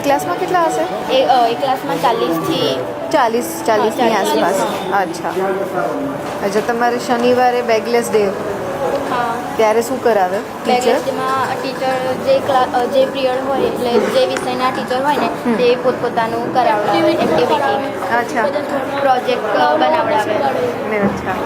એક ક્લાસમાં કેટલા હશે? એક ક્લાસમાં 40 ની આસપાસ. અચ્છા. અચ્છા, તમારે શનિવારે બેગલેસ ડે હા, ત્યારે શું કરાવે ટીચર? બેગલેસમાં ટીચર જે પિરિયડ હોય એટલે જે વિષયના ટીચર હોય ને તે પોતપોતાનું કરાવડાવે એક્ટિવિટી. અચ્છા. પ્રોજેક્ટ બનાવડાવે. અચ્છા.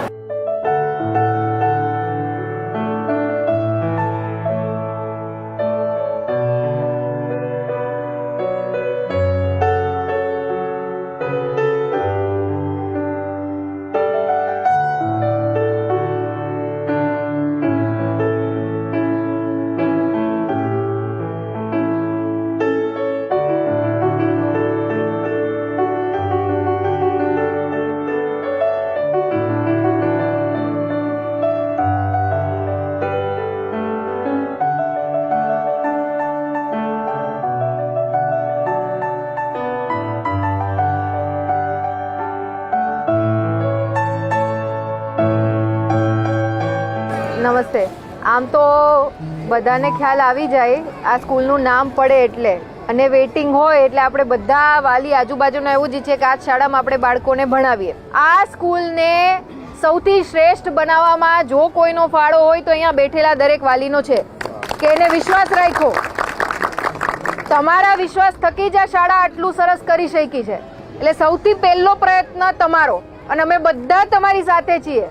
નમસ્તે. આમ તો બધાને ખ્યાલ આવી જાય આ સ્કૂલનું નામ પડે એટલે, અને વેઇટિંગ હોય એટલે આપણે બધા વાલી આજુબાજુના એવું જ ઈચ્છે કે આ શાળામાં આપણે બાળકોને ભણાવીએ. આ સ્કૂલને સૌથી શ્રેષ્ઠ બનાવવામાં જો કોઈનો ફાળો હોય તો અહીંયા બેઠેલા દરેક વાલીનો છે કે એને વિશ્વાસ રાખ્યો. તમારા વિશ્વાસ થકી જ આ શાળા આટલું સરસ કરી શકી છે. એટલે સૌથી પહેલો પ્રયત્ન તમારો, અને અમે બધા તમારી સાથે છીએ.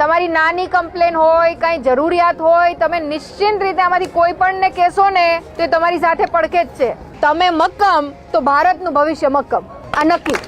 તમારી નાની કમ્પ્લેન હોય, કાંઈ જરૂરિયાત હોય, તમે નિશ્ચિંત રીતે આમાંથી કોઈ પણને કહેશો ને તો એ તમારી સાથે પડખે જ છે. તમે મક્કમ તો ભારતનું ભવિષ્ય મક્કમ. આ નક્કી.